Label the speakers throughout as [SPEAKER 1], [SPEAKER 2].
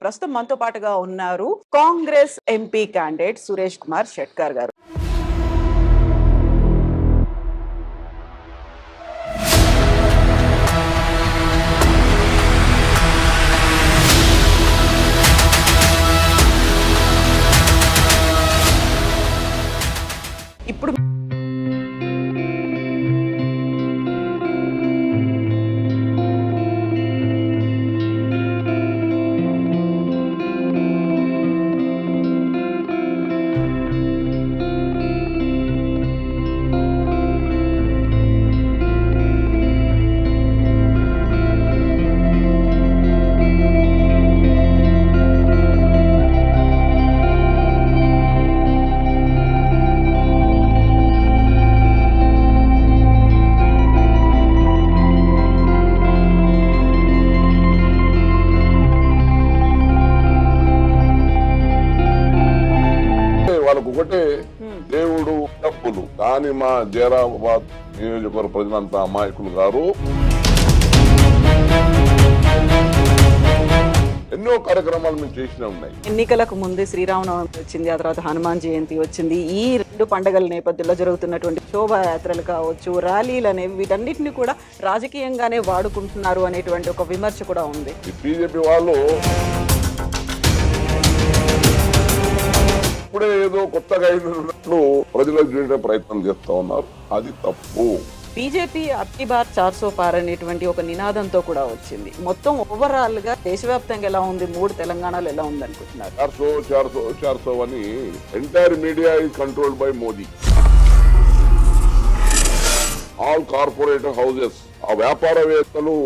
[SPEAKER 1] ప్రస్తుతం మనతో పాటుగా ఉన్నారు కాంగ్రెస్ ఎంపీ క్యాండిడేట్ సురేష్ కుమార్ షెట్కర్ గారు. ఇప్పుడు
[SPEAKER 2] వాళ్ళకు ఒకటే దేవుడు డబ్బులు. కానీ మా జైరాబాద్ నియోజకవర్గ ప్రజలంతా అమాయకులు గారు. ఎన్నో కార్యక్రమాలు మేము చేసినా ఉన్నాయి.
[SPEAKER 1] ఎన్నికలకు ముందు శ్రీరామనవమి వచ్చింది, ఆ తర్వాత హనుమాన్ జయంతి వచ్చింది. ఈ రెండు పండుగల నేపథ్యంలో జరుగుతున్నటువంటి శోభాయాత్రలు కావచ్చు, ర్యాలీలు అనేవి, వీటన్నిటిని కూడా రాజకీయంగానే వాడుకుంటున్నారు అనేటువంటి ఒక విమర్శ కూడా ఉంది.
[SPEAKER 2] బీజేపీ వాళ్ళు ఇప్పుడే ఏదో కొత్తగా అయినట్లు ప్రజలకు చూడే ప్రయత్నం చేస్తా ఉన్నారు. అది తప్పు.
[SPEAKER 1] బీజేపీ అబ్కి బార్ 400 పార్ అనేటువంటి ఒక నినాదంతో కూడా వచ్చింది. మొత్తం ఓవరాల్ గా దేశవ్యాప్తంగా ఎలా ఉంది, 3 తెలంగాణలో ఎలా ఉంది అనుకుంటున్నారు?
[SPEAKER 2] 400 అని entire media is controlled by Modi. All corporate houses, ఆ వ్యాపారవేత్తలు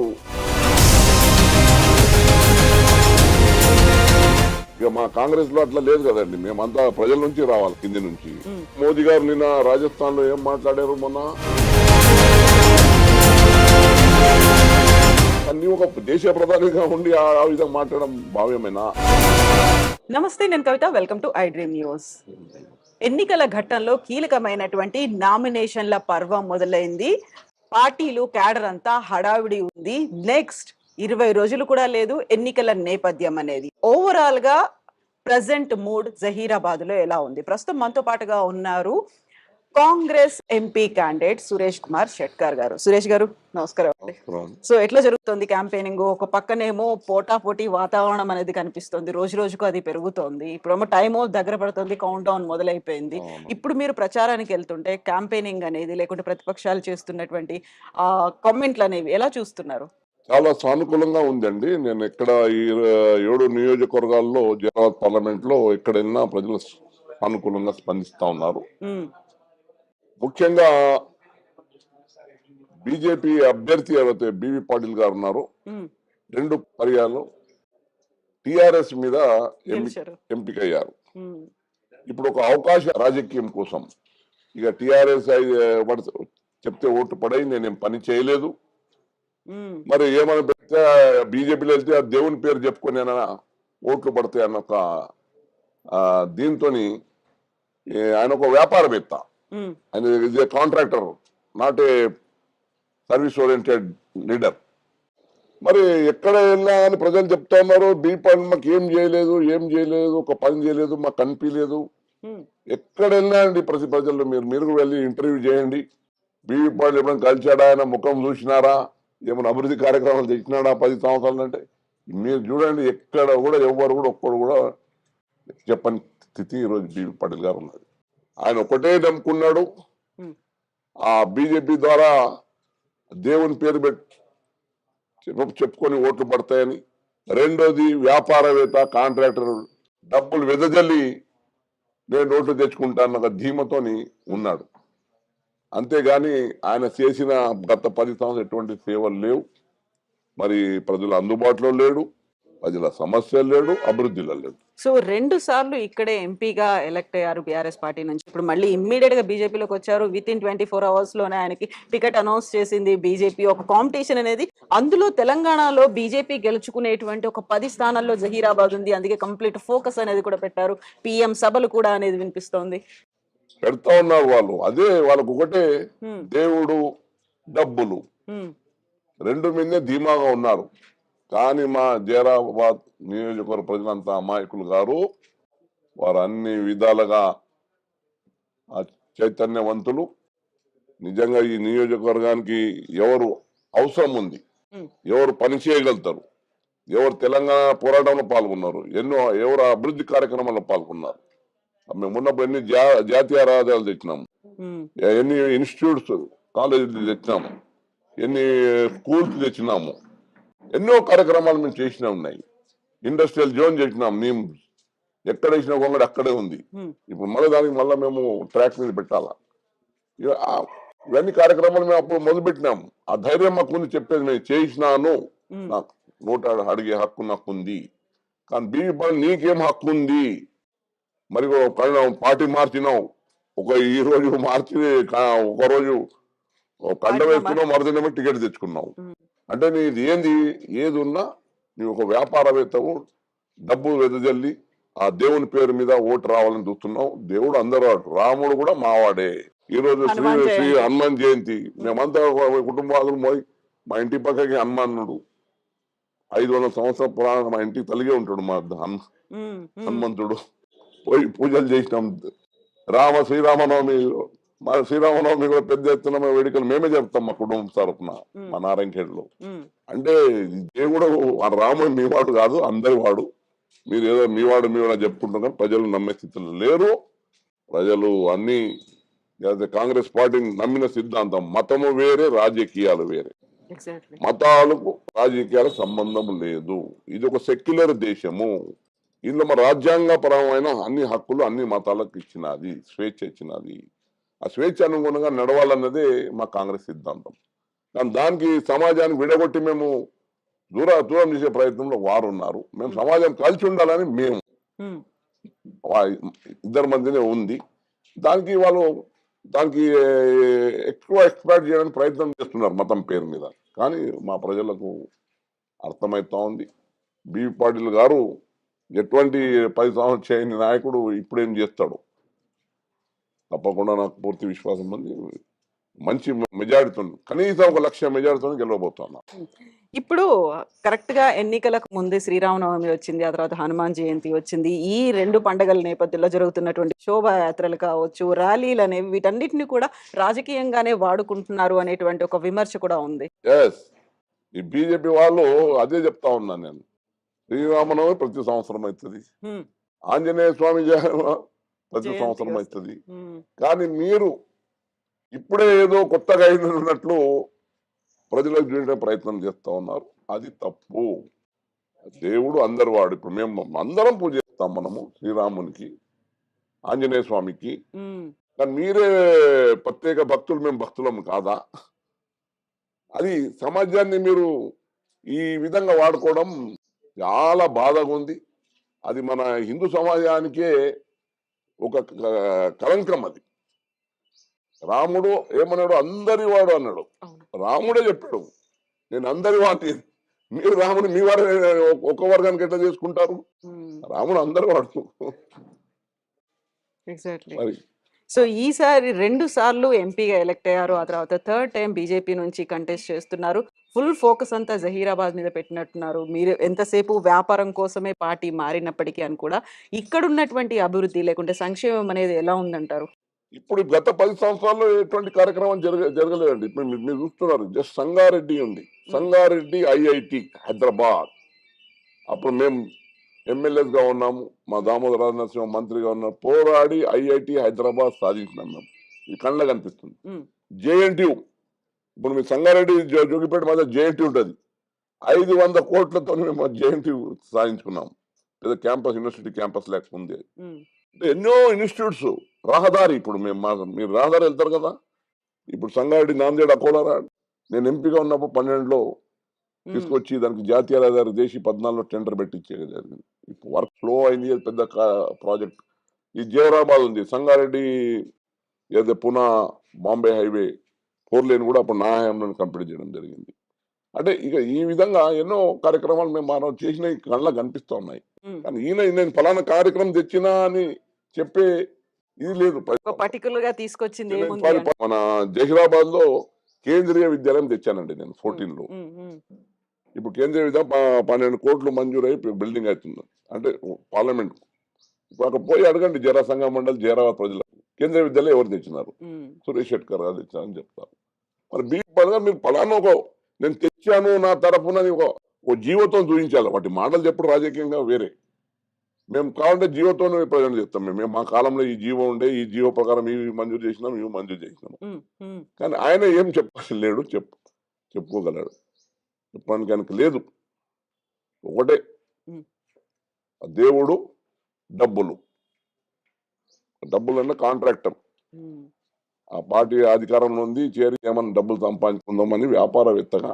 [SPEAKER 2] ఇక మా కాంగ్రెస్ లో అట్లా లేదు కదండి. మేమంతా ప్రజల నుంచి రావాలి, కింది నుంచి. మోదీ గారు నిన్న రాజస్థాన్ లో ఏం మాట్లాడారు మొన్న? అన్ని ఒక దేశ ప్రధానిగా ఉండి ఆ విధంగా మాట్లాడడం భావ్యమేనా?
[SPEAKER 1] నమస్తే, నేను Kavitha. Welcome to I dream news. ఎన్నికల ఘట్టంలో కీలకమైనటువంటి నామినేషన్ల పర్వం మొదలైంది. పార్టీలు, క్యాడర్ అంతా హడావిడి ఉంది. నెక్స్ట్ 20 రోజులు కూడా లేదు ఎన్నికల నేపథ్యం అనేది. ఓవరాల్ గా ప్రజెంట్ మూడ్ జహీరాబాద్ లో ఎలా ఉంది? ప్రస్తుతం మనతో పాటుగా ఉన్నారు కాంగ్రెస్ ఎంపీ క్యాండిడేట్ సురేష్ కుమార్ షెట్కర్ గారు. సురేష్ గారు, నమస్కారం. సో ఎట్లా జరుగుతుంది క్యాంపెయినింగ్? ఒక పక్కనేమో పోటాపోటీ వాతావరణం అనేది కనిపిస్తుంది, రోజు రోజుకు అది పెరుగుతోంది. ఇప్పుడేమో టైమో దగ్గర పడుతుంది, కౌంట్ డౌన్ మొదలైపోయింది. ఇప్పుడు మీరు ప్రచారానికి వెళ్తుంటే క్యాంపెయినింగ్ అనేది, లేకుంటే ప్రతిపక్షాలు చేస్తున్నటువంటి కామెంట్లు అనేవి ఎలా చూస్తున్నారు?
[SPEAKER 2] చాలా సానుకూలంగా ఉందండి. నేను ఇక్కడ ఈ 7 నియోజకవర్గాల్లో జైరాబాద్ పార్లమెంట్ లో ఎక్కడైనా ప్రజలు సానుకూలంగా స్పందిస్తా ఉన్నారు. ముఖ్యంగా బీజేపీ అభ్యర్థి ఎవరైతే బివి పాటిల్ గారు ఉన్నారో, 2 పర్యాలు టిఆర్ఎస్ మీద ఎంపికయ్యారు. ఇప్పుడు ఒక అవకాశ రాజకీయం కోసం ఇక టిఆర్ఎస్ చెప్తే ఓటు పడై నేనేం పని చేయలేదు, మరి ఏమైనా పెడితే బీజేపీలో వెళ్తే ఆ దేవుని పేరు చెప్పుకొని ఓట్లు పడతాయి అన్న ఒక దీంతో ఆయన ఒక వ్యాపారవేత్త, ఆయన is a contractor, not a service oriented leader. మరి ఎక్కడ వెళ్ళినా అని ప్రజలు చెప్తా ఉన్నారు, బీపీ మాకు ఏం చేయలేదు, ఒక పని చేయలేదు, మాకు కనిపించలేదు. ఎక్కడ వెళ్ళినా అండి ప్రజల్లో మీరు వెళ్ళి ఇంటర్వ్యూ చేయండి. బీపీ పాటిల్ ఎప్పుడైనా కలిసాడా, ఆయన ముఖం చూసినారా, ఏమైనా అభివృద్ధి కార్యక్రమాలు తెచ్చినాడా 10 సంవత్సరాలు అంటే మీరు చూడండి. ఎక్కడ కూడా ఎవ్వరు కూడా ఒక్కడు కూడా చెప్పని స్థితి ఈరోజు బివి పాటిల్ గారు ఉన్నది. ఆయన ఒకటే నమ్ముకున్నాడు, ఆ బీజేపీ ద్వారా దేవుని పేరు చెప్పుకొని ఓట్లు పడతాయని. రెండోది వ్యాపారవేత్త, కాంట్రాక్టర్, డబ్బులు వెదజల్లి నేను ఓట్లు తెచ్చుకుంటానన్న ధీమతోని ఉన్నాడు. అంతేగాని ఆయన చేసిన గత 10 సంవత్సరాలు ఎటువంటి సేవలు లేవు. మరి ప్రజలు అందుబాటులో లేడు, ప్రజల సమస్యలు లేడు, అభివృద్ధిలో లేడు.
[SPEAKER 1] సో 2 సార్లు ఇక్కడే ఎంపీగా ఎలక్ట్ అయ్యారు బీఆర్ఎస్ పార్టీ నుంచి. ఇప్పుడు మళ్ళీ ఇమ్మీడియట్ గా బీజేపీలోకి వచ్చారు. విత్ ఇన్ 24 hours లోనే ఆయనకి టికెట్ అనౌన్స్ చేసింది బీజేపీ. ఒక కాంపిటీషన్ అనేది, అందులో తెలంగాణలో బీజేపీ గెలుచుకునేటువంటి ఒక 10 స్థానాల్లో జహీరాబాద్ ఉంది. అందుకే కంప్లీట్ ఫోకస్ అనేది కూడా పెట్టారు. పిఎం సభలు కూడా అనేది వినిపిస్తోంది.
[SPEAKER 2] పెడతా ఉన్నారు వాళ్ళు. అదే వాళ్ళకు ఒకటే దేవుడు డబ్బులు, 2 మీదే ధీమాగా ఉన్నారు. కానీ మా జైరాబాద్ నియోజకవర్గ ప్రజలంతా అమాయకులు గారు. వారు అన్ని విధాలుగా చైతన్యవంతులు. నిజంగా ఈ నియోజకవర్గానికి ఎవరు అవసరం ఉంది, ఎవరు పని చేయగలుగుతారు, ఎవరు తెలంగాణ పోరాటంలో పాల్గొన్నారు, ఎవరు అభివృద్ధి కార్యక్రమాల్లో పాల్గొన్నారు. మేము ఉన్నప్పుడు ఎన్ని జాతీయ రహదారులు తెచ్చినాము, ఎన్ని ఇన్స్టిట్యూట్స్ కాలేజీలు తెచ్చినాము, ఎన్ని స్కూల్స్ తెచ్చినాము, ఎన్నో కార్యక్రమాలు మేము చేసినా ఉన్నాయి. ఇండస్ట్రియల్ జోన్ చేసినాం. మేము ఎక్కడ వేసిన కొంగడు అక్కడే ఉంది. ఇప్పుడు మళ్ళీ దానికి మళ్ళీ మేము ట్రాక్ మీద పెట్టాలా. ఇవన్నీ కార్యక్రమాలు మేము అప్పుడు మొదలుపెట్టినాము. ఆ ధైర్యం మాకు ఉంది చెప్పేది. నేను చేసినాను, నాకు నోట అడిగే హక్కు నాకు ఉంది. కానీ బీవీ నీకేం హక్కు ఉంది? మరి పార్టీ మార్చినావు, ఈ రోజు మార్చి ఒక రోజు కండ వేసుకున్నావు, మరుదినమే టికెట్ తెచ్చుకున్నావు. అంటే నీది ఏది ఉన్నా నీవు ఒక వ్యాపారవేత్తవు, డబ్బు వెదజల్లి ఆ దేవుని పేరు మీద ఓటు రావాలని చూస్తున్నావు. దేవుడు అందరూ వాడు, రాముడు కూడా మావాడే. ఈ రోజు శ్రీ హనుమాన్ జయంతి. మేమంతా కుటుంబాలు మా ఇంటి పక్కకి హనుమానుడు 500 సంవత్సరాల పురాణం మా ఇంటికి తలిగే ఉంటాడు. మా హనుమంతుడు పోయి పూజలు చేసినాం. శ్రీరామనవమి కూడా పెద్ద ఎత్తున వేడుకలు మేమే చెప్తాం మా కుటుంబం తరఫున, మా నారాయణఖేడ్లో. అంటే దేవుడు రాముడు మీవాడు కాదు, అందరి వాడు. మీరు ఏదో మీవాడు చెప్పుకుంటాం కానీ ప్రజలు నమ్మే స్థితిలో లేరు. ప్రజలు అన్ని కాంగ్రెస్ పార్టీని నమ్మిన సిద్ధాంతం మతము వేరే, రాజకీయాలు వేరే. మతాలకు రాజకీయాలకు సంబంధం లేదు. ఇది ఒక సెక్యులర్ దేశము. ఇందులో మన రాజ్యాంగపరమైన అన్ని హక్కులు అన్ని మతాలకు ఇచ్చినది, స్వేచ్ఛ ఇచ్చినది. ఆ స్వేచ్ఛ అనుగుణంగా నడవాలన్నదే మా కాంగ్రెస్ సిద్ధాంతం. కానీ దానికి సమాజానికి విడగొట్టి మేము దూరం చేసే ప్రయత్నంలో వారు ఉన్నారు. మేము సమాజం కలిసి ఉండాలని మేము ఇద్దరు మధ్యనే ఉంది. దానికి ఎక్కువ ఎక్స్ప్లాయిట్ చేయడానికి ప్రయత్నం చేస్తున్నారు మతం పేరు మీద. కానీ మా ప్రజలకు అర్థమవుతా ఉంది. బీవీ పాటిల్ గారు ఎటువంటి 10 సంవత్సరాలు చేయని నాయకుడు ఇప్పుడేం చేస్తాడు. తప్పకుండా నాకు పూర్తి విశ్వాసం ఉంది. మంచి మెజారిటీతో, కనీసం 1 లక్ష మెజారిటీతో గెలవబోతున్నా.
[SPEAKER 1] ఇప్పుడు కరెక్ట్ గా ఎన్నికలకు ముందే శ్రీరామనవమి వచ్చింది, ఆ తర్వాత హనుమాన్ జయంతి వచ్చింది. ఈ 2 పండుగల నేపథ్యంలో జరుగుతున్నటువంటి శోభాయాత్రలు కావచ్చు, ర్యాలీలు అనేవి, వీటన్నిటిని కూడా రాజకీయంగానే వాడుకుంటున్నారు అనేటువంటి ఒక విమర్శ కూడా ఉంది.
[SPEAKER 2] ఈ బీజేపీ వాళ్ళు అదే చెప్తా ఉన్నాను నేను. శ్రీరామనవమి ప్రతి సంవత్సరం అవుతుంది, ఆంజనేయ స్వామి ప్రతి సంవత్సరం అవుతుంది. కానీ మీరు ఇప్పుడే ఏదో కొత్తగా అయినట్లు ప్రజలకు చూసే ప్రయత్నం చేస్తా ఉన్నారు. అది తప్పు. దేవుడు అందరు వాడు. ఇప్పుడు మేము అందరం పూజ చేస్తాం, మనము శ్రీరామునికి, ఆంజనేయ స్వామికి. కానీ మీరే ప్రత్యేక భక్తులు, మేము భక్తులం కాదా? అది సమాజాన్ని మీరు ఈ విధంగా వాడుకోవడం చాలా బాధగా ఉంది. అది మన హిందూ సమాజానికే ఒక కలంకం. అది రాముడు ఏమన్నాడు? అందరి వాడు అన్నాడు. రాముడే చెప్పాడు, నేను అందరి వాడిని. మీరు రాముడు మీ వాడు ఒక వర్గానికి ఎట్లా చేసుకుంటారు? రాముడు అందరి వాడు.
[SPEAKER 1] సో ఈసారి 2 సార్లు ఎంపీగా ఎలక్ట్ అయ్యారు. ఆ తర్వాత 3rd టైం బీజేపీ నుంచి కంటెస్ట్ చేస్తున్నారు. ఫుల్ ఫోకస్ అంతా జహీరాబాద్ మీద పెట్టినట్టున్నారు. మీరు ఎంతసేపు వ్యాపారం కోసమే పార్టీ మారినప్పటికీ అని కూడా ఇక్కడ ఉన్నటువంటి అభివృద్ధి లేకుంటే సంక్షేమం అనేది ఎలా ఉందంటారు?
[SPEAKER 2] ఇప్పుడు గత 10 సంవత్సరాల్లో ఎటువంటి కార్యక్రమం జరగలేదండి. ఇప్పుడు మీరు చూస్తున్నారు, జస్ట్ సంగారెడ్డి ఉంది. సంగారెడ్డి ఐఐటి హైదరాబాద్. అప్పుడు మేము ఎమ్మెల్యేస్ గా ఉన్నాము, మా దామోదర రాజనరసింహ మంత్రిగా ఉన్నారు. పోరాడి ఐఐటి హైదరాబాద్ సాధించినాం మేము. ఈ కళ్ళ కనిపిస్తుంది. జేఎన్టీయు, ఇప్పుడు మీ సంగారెడ్డి జోగిపేట మధ్య జేఎన్టీయు ఉంటుంది. 500 కోట్లతో మేము జేఎన్టీయు సాధించుకున్నాం. పెద్ద క్యాంపస్, యూనివర్సిటీ క్యాంపస్ లేకపోతే ఎన్నో ఇన్స్టిట్యూట్స్. రహదారి, ఇప్పుడు మీరు రహదారి వెళ్తారు కదా. ఇప్పుడు సంగారెడ్డి, నాందేడ్, అకోలారా నేను ఎంపీగా ఉన్నప్పుడు 12లో తీసుకొచ్చి దానికి జాతీయ రహదారి చేసి 14లో టెండర్ పెట్టించే జరిగింది. ఇప్పుడు వర్క్ ఫ్లో అయింది. పెద్ద ప్రాజెక్ట్. ఈ జైరాబాద్ ఉంది, సంగారెడ్డి ఏదో పునా బాంబే హైవే 4 లేన్ కూడా అప్పుడు నా హయాంలో కంప్లీట్ చేయడం జరిగింది. అంటే ఇక ఈ విధంగా ఎన్నో కార్యక్రమాలు మేము మనం చేసిన కళ్ళకు కనిపిస్తూ ఉన్నాయి. కానీ నేను ఫలానా కార్యక్రమం తెచ్చినా అని చెప్పే ఇది లేదు.
[SPEAKER 1] పర్టికులర్ గా తీసుకొచ్చింది
[SPEAKER 2] మన జహీరాబాద్ లో కేంద్రీయ విద్యాలయం తెచ్చానండి నేను 14లో. ఇప్పుడు కేంద్రీయ విద్య 12 కోట్లు మంజూరై బిల్డింగ్ అవుతుంది. అంటే పార్లమెంట్ ఇప్పుడు అక్కడ పోయి అడగండి జనసంఘ మండలి జైరాబాద్ ప్రజలకు కేంద్రీయ విద్యాలయం ఎవరు తెచ్చినారు, సురేష్ షెట్కర్ గారు తెచ్చారని చెప్తారు. మరి బీపీగా మీరు ఫలానా ఒక నేను తెచ్చాను నా తరఫున ఒక జీవోతో చూపించాలి. వాటి మాటలు చెప్పుడు రాజకీయంగా వేరే. మేము కావాలంటే జీవోతోనే ప్రజలు చెప్తాం. మేము మా కాలంలో ఈ జీవో ఉండే, ఈ జీవో ప్రకారం ఇవి మంజూరు చేసినాం, ఇవి మంజూరు చేసినాము. కానీ ఆయన ఏం చెప్పలేడు, చెప్పుకోగలడు. చెప్పడానికి ఆయనకు లేదు. ఒకటే దేవుడు, డబ్బులు అన్న కాంట్రాక్టర్. ఆ పార్టీ అధికారంలో ఉంది, చేరి ఏమన్నా డబ్బులు సంపాదించుకుందామని వ్యాపారవేత్తగా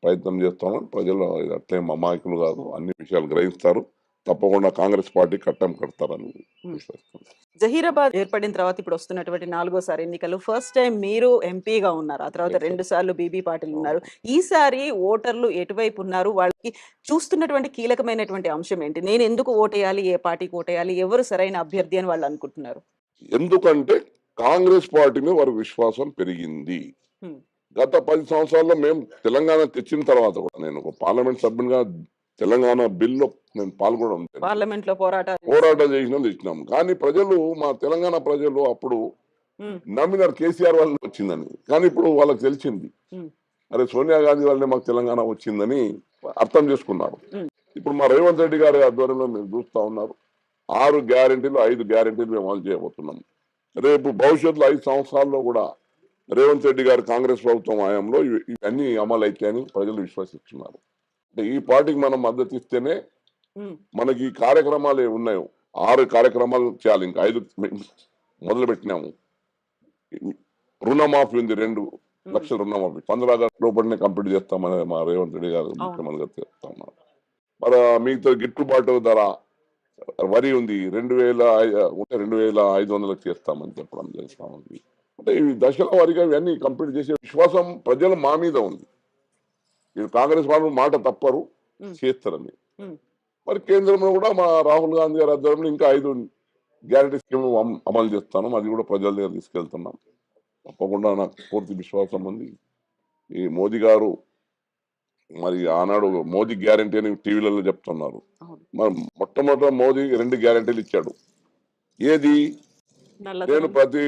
[SPEAKER 2] ప్రయత్నం చేస్తామని ప్రజలు అట్లే అమాయకులు కాదు, అన్ని విషయాలు గ్రహిస్తారు. తప్పకుండా కాంగ్రెస్ పార్టీ కడతారని విశ్వసిస్తున్నాను.
[SPEAKER 1] జహీరాబాద్ ఏర్పడిన తర్వాత ఇప్పుడు వస్తున్నటువంటి 4వ ఎన్నికలు ఫస్ట్ టైం మీరు ఎంపీగా ఉన్నారు. ఆ తర్వాత 2 సార్లు బీబీ పాటిల్ ఉన్నారు. ఈసారి ఓటర్లు ఎటువైపు ఉన్నారు? వాళ్ళకి చూస్తున్నటువంటి కీలకమైనటువంటి అంశం ఏంటి? నేను ఎందుకు ఓటేయాలి, ఏ పార్టీకి ఓటేయాలి, ఎవరు సరైన అభ్యర్థి అని వాళ్ళు అనుకుంటున్నారు?
[SPEAKER 2] ఎందుకంటే కాంగ్రెస్ పార్టీ మీద వారి విశ్వాసం పెరిగింది. గత 10 సంవత్సరాల్లో మేము తెలంగాణ తెచ్చిన తర్వాత కూడా నేను ఒక పార్లమెంట్ సభ్యునిగా తెలంగాణ బిల్లు నేను పాల్గొనడం,
[SPEAKER 1] పార్లమెంట్ లో
[SPEAKER 2] పోరాటం తెచ్చినాం. కానీ ప్రజలు, మా తెలంగాణ ప్రజలు అప్పుడు నమ్మినారు కేసీఆర్ వల్ల వచ్చిందని. కానీ ఇప్పుడు వాళ్ళకి తెలిసింది అరే సోనియా గాంధీ వల్లనే మాకు తెలంగాణ వచ్చిందని అర్థం చేసుకున్నారు. ఇప్పుడు మా రేవంత్ రెడ్డి గారి ఆధ్వర్యంలో మీరు చూస్తా ఉన్నారు 6 గ్యారెంటీలు 5 గ్యారెంటీలు మేము అమలు చేయబోతున్నాం. రేపు భవిష్యత్తులో 5 సంవత్సరాల్లో కూడా రేవంత్ రెడ్డి గారు కాంగ్రెస్ ప్రభుత్వం హయాంలో ఇవన్నీ అమలు అయితాయని ప్రజలు విశ్వసిస్తున్నారు. అంటే ఈ పార్టీకి మనం మద్దతు ఇస్తేనే మనకి ఈ కార్యక్రమాలు ఉన్నాయో 6 కార్యక్రమాలు చేయాలి. ఇంకా 5 మొదలు పెట్టినాము. రుణమాఫీ ఉంది, 2 లక్షల రుణమాఫీ 15 ఆగస్టు లోపలనే కంప్లీట్ చేస్తామని మా రేవంత్ రెడ్డి గారు ముఖ్యమంత్రి గారు చెప్తా ఉన్నారు. మరి మిగతా గిట్టుబాటు ధర వరి ఉంది 2,500 చేస్తామని చెప్పడం చేస్తామండి. అంటే ఈ దశల వారిగా ఇవన్నీ కంప్లీట్ చేసే విశ్వాసం ప్రజలు మా మీద ఉంది. ఇది కాంగ్రెస్ వాళ్ళు మాట తప్పరు, చేస్తారని. మరి కేంద్రంలో కూడా మా రాహుల్ గాంధీ గారి ఆధ్వర్యంలో ఇంకా 5 గ్యారెంటీ స్కీమ్ అమలు చేస్తాను. అది కూడా ప్రజల దగ్గర తీసుకెళ్తున్నాం. తప్పకుండా నాకు పూర్తి విశ్వాసం ఉంది. ఈ మోదీ గారు మరి ఆనాడు మోదీ గ్యారెంటీ అని టీవీలలో చెప్తున్నారు. మరి మొట్టమొదట మోదీ 2 గ్యారెంటీలు ఇచ్చాడు. ఏది? నేను ప్రతి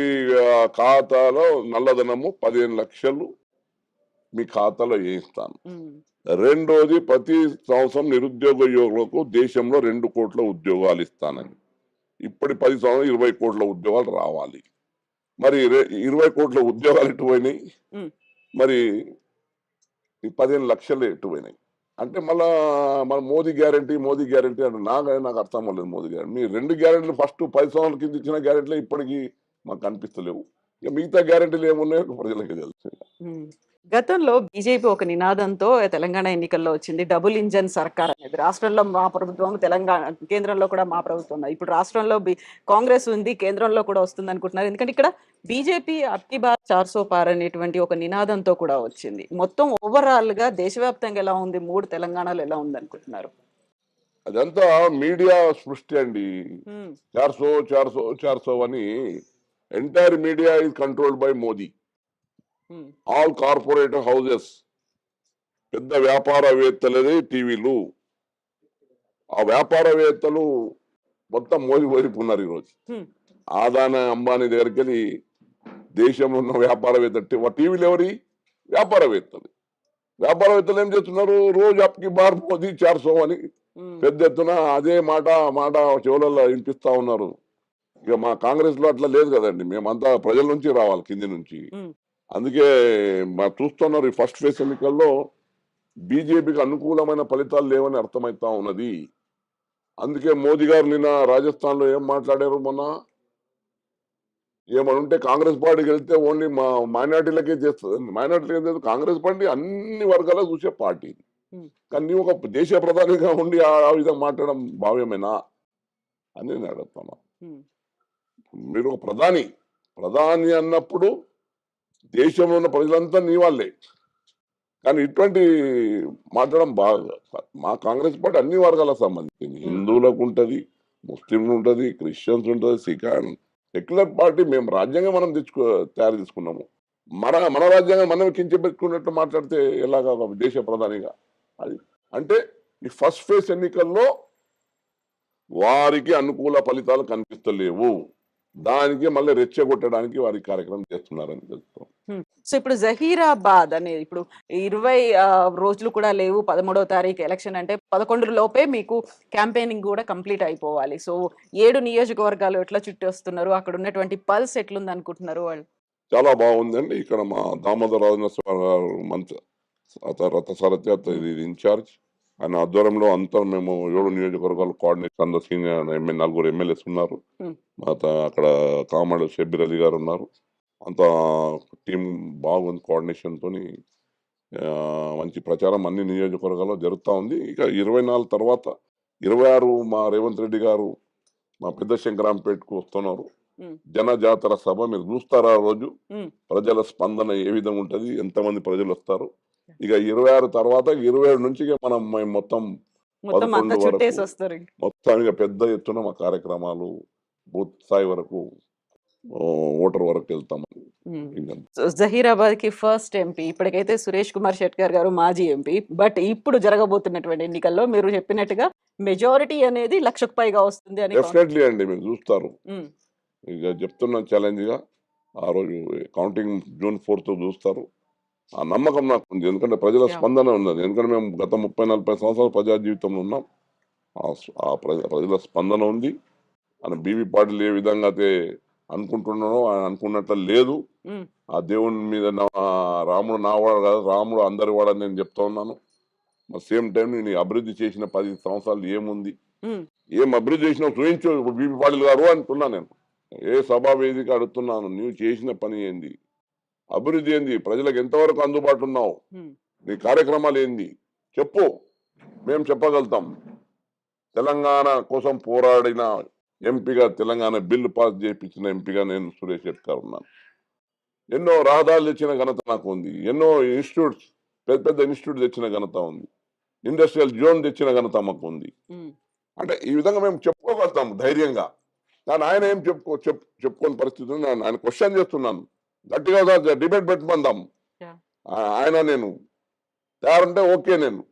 [SPEAKER 2] ఖాతాలో నల్లధనము 15 లక్షలు మీ ఖాతాలో వేయిస్తాను. రెండోది ప్రతి సంవత్సరం నిరుద్యోగ యువకులకు దేశంలో 2 కోట్ల ఉద్యోగాలు ఇస్తానని. ఇప్పటి 10 సంవత్సరాలు 20 కోట్ల ఉద్యోగాలు రావాలి. మరి 20 కోట్ల ఉద్యోగాలు ఎటుపోయినాయి? మరి 15 లక్షలు ఎటుపోయినాయి? అంటే మళ్ళా మన మోదీ గ్యారెంటీ అంటే నాకు అర్థం అవ్వలేదు. మోదీ గ్యారెంటీ మీ 2 గ్యారెంటీలు ఫస్ట్ 10 సంవత్సరాల కింద ఇచ్చిన గ్యారెంటీలు ఇప్పటికీ మాకు కనిపిస్తలేవు. ఇక మిగతా గ్యారెంటీలు ఏమున్నాయో ప్రజలకి తెలుసు.
[SPEAKER 1] గతంలో బీజేపీ ఒక నినాదంతో తెలంగాణ ఎన్నికల్లో వచ్చింది, డబుల్ ఇంజన్ సర్కార్ అనేది. రాష్ట్రంలో మా ప్రభుత్వం, తెలంగాణ కేంద్రంలో కూడా మా ప్రభుత్వం. ఇప్పుడు రాష్ట్రంలో కాంగ్రెస్ ఉంది, కేంద్రంలో కూడా వస్తుంది అనుకుంటున్నారు. ఎందుకంటే ఇక్కడ బీజేపీ అబ్కి బార్ 400 పార్ అనేటువంటి ఒక నినాదంతో కూడా వచ్చింది. మొత్తం ఓవరాల్ గా దేశవ్యాప్తంగా ఎలా ఉంది, 3 తెలంగాణలో ఎలా ఉంది అనుకుంటున్నారు?
[SPEAKER 2] అదంతా మీడియా సృష్టి అండి. 400 అని entire media is controlled by Modi. All corporate houses, పెద్ద వ్యాపారవేత్తలదే టీవీలు. ఆ వ్యాపారవేత్తలు మొత్తం మోదీ వైపు ఉన్నారు ఈరోజు. ఆదాని అంబానీ దగ్గరికి వెళ్ళి దేశంలో ఉన్న వ్యాపారవేత్త టీవీలు ఎవరి? వ్యాపారవేత్తలు ఏం చేస్తున్నారు? రోజు అప్కి బార్ మోదీ 400 అని పెద్ద ఎత్తున అదే మాట చెవులలో వినిపిస్తా ఉన్నారు. ఇక మా కాంగ్రెస్ లో అట్లా లేదు కదండి. మేమంతా ప్రజల నుంచి రావాలి, కింది నుంచి. అందుకే మా చూస్తున్నారు ఈ ఫస్ట్ ఫేజ్ ఎన్నికల్లో బీజేపీకి అనుకూలమైన ఫలితాలు లేవని అర్థమవుతా ఉన్నది. అందుకే మోదీ గారు నిన్న రాజస్థాన్ లో ఏం మాట్లాడారు? మొన్న ఏమనుంటే కాంగ్రెస్ పార్టీకి వెళ్తే ఓన్లీ మా మైనార్టీలకే చేస్తుంది. మైనార్టీలకే కాంగ్రెస్ పార్టీ అన్ని వర్గాలకు చూసే పార్టీ. కానీ ఒక దేశ ప్రధానిగా ఉండి ఆ విధంగా మాట్లాడడం భావ్యమేనా అని నేను అడుగుతున్నా. మీరు ఒక ప్రధాని అన్నప్పుడు దేశంలో ఉన్న ప్రజలంతా నీ వాళ్ళే. కానీ ఇటువంటి మాట్లాడడం బాగా, మా కాంగ్రెస్ పార్టీ అన్ని వర్గాలకు సంబంధించింది. హిందువులకు ఉంటది, ముస్లింలు ఉంటది, క్రిస్టియన్స్ ఉంటది, సిఖాన్ సెక్యులర్ పార్టీ. మేము రాజ్యాంగం మనం తయారు చేసుకున్నాము. మన రాజ్యాంగం మనం కించపెట్టుకున్నట్టు మాట్లాడితే ఎలాగా దేశ ప్రధానిగా? అది అంటే ఈ ఫస్ట్ ఫేజ్ ఎన్నికల్లో వారికి అనుకూల ఫలితాలు కనిపిస్తలేవు, దానికి మళ్ళీ రెచ్చగొట్టడానికి వారి కార్యక్రమం చేస్తున్నారని తెలుస్తాం.
[SPEAKER 1] సో ఇప్పుడు జహీరాబాద్ అనేది ఇప్పుడు 20 రోజులు కూడా లేవు, 13వ తారీఖు ఎలక్షన్ అంటే 11 లోపే మీకు క్యాంపెయినింగ్ కూడా కంప్లీట్ అయిపోవాలి. సో 7 నియోజకవర్గాలు ఎట్లా చుట్టి వస్తున్నారు, అక్కడ ఉన్నటువంటి పల్స్ ఎట్లుంది అనుకుంటున్నారు వాళ్ళు?
[SPEAKER 2] చాలా బాగుందండి. ఇక్కడ మా దామోదర రాజనరసింహ గారు మంత్రి, రథసారథి ఇది ఇన్ఛార్జ్, ఆయన ఆధ్వర్యంలో అంతా మేము 7 నియోజకవర్గాలు కోఆర్డినేషన్, అందరు సీనియర్ 4 ఎమ్మెల్యేస్ ఉన్నారు. అక్కడ కామాడు షబ్బీర్ అలీ గారు ఉన్నారు. అంత టీం బాగుంది, కోఆర్డినేషన్ తోని మంచి ప్రచారం అన్ని నియోజకవర్గాల్లో జరుగుతూ ఉంది. ఇక 24 తర్వాత 26 మా రేవంత్ రెడ్డి గారు మా పెద్ద శంకరాంపేటకు వస్తున్నారు. జనజాతర సభ మీరు చూస్తారా? ఆ రోజు ప్రజల స్పందన ఏ విధంగా ఉంటది, ఎంతమంది ప్రజలు వస్తారు. ఇక 26 తర్వాత 27 నుంచి మనం మొత్తం 11 వరకు మొత్తానికి పెద్ద ఎత్తున మా కార్యక్రమాలు బూత్ స్థాయి వరకు ఓటర్ వరకు వెళ్తామని.
[SPEAKER 1] జహీరాబాద్ కి ఫస్ట్ ఎంపీ ఇప్పటికైతే సురేష్ కుమార్ షెట్కర్ గారు మాజీ ఎంపీ. బట్ ఇప్పుడు జరగబోతున్నటువంటి ఎన్నికల్లో మీరు చెప్పినట్టుగా మెజారిటీ అనేది 1,00,000కు పైగా వస్తుంది అని.
[SPEAKER 2] డెఫినెట్లీ అండి, మీరు చూస్తారు. ఇక చెప్తున్న ఛాలెంజ్ గా ఆ రోజు కౌంటింగ్ June 4th చూస్తారు. ఆ నమ్మకం నాకు ఉంది, ఎందుకంటే ప్రజల స్పందన ఉన్నది. ఎందుకంటే మేము గత 30-40 సంవత్సరాలు ప్రజా జీవితంలో ఉన్నాం. ఆ ప్రజల స్పందన ఉంది. అని బీవీ పాటిల్ ఏ విధంగా అయితే అనుకుంటున్నాడో ఆయన అనుకున్నట్లు లేదు. ఆ దేవుని మీద రాముడు నావాడు కాదు, రాముడు అందరి వాడని నేను చెప్తా ఉన్నాను. సేమ్ టైం నేను అభివృద్ధి చేసిన 10 సంవత్సరాలు ఏముంది, ఏం అభివృద్ధి చేసినా చూపించు బీవీ పాటిల్ గారు అంటున్నా. నేను ఏ సభా వేదిక అడుగుతున్నాను, నువ్వు చేసిన పని ఏంది, అభివృద్ధి ఏంది, ప్రజలకు ఎంతవరకు అందుబాటు ఉన్నావు, నీ కార్యక్రమాలు ఏంది చెప్పు, మేము చెప్పగలుగుతాం. తెలంగాణ కోసం పోరాడిన ఎంపీగా, తెలంగాణ బిల్లు పాస్ చేయించిన ఎంపీగా నేను సురేష్ షెట్కర్ ఉన్నాను. ఎన్నో రహదారులు తెచ్చిన ఘనత నాకు ఉంది. ఎన్నో ఇన్స్టిట్యూట్స్, పెద్ద పెద్ద ఇన్స్టిట్యూట్ తెచ్చిన ఘనత ఉంది. ఇండస్ట్రియల్ జోన్ తెచ్చిన ఘనత మాకు ఉంది. అంటే ఈ విధంగా మేము చెప్పుకోగలుగుతాం ధైర్యంగా. కానీ ఆయన ఏం చెప్పుకోని పరిస్థితి. ఆయన క్వశ్చన్ చేస్తున్నాను గట్టిగా, డిబేట్ పెట్టుకుందాం. ఆయన నేను తయారంటే ఓకే, నేను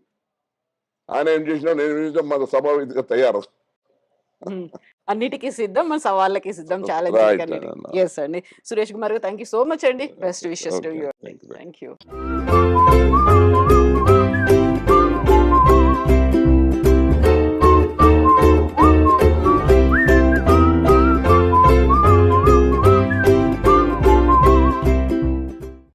[SPEAKER 2] ఆయన ఏం చేసినా నేను ఏం చేసినా మన సభ వేదిక తయారు.
[SPEAKER 1] అన్నిటికీ సిద్ధం, మన సవాళ్ళకి సిద్ధం, ఛాలెంజ్. ఎస్ అండి. సురేష్ కుమార్ గారు, థ్యాంక్ యూ సో మచ్ అండి. Best wishes to you. Thank you.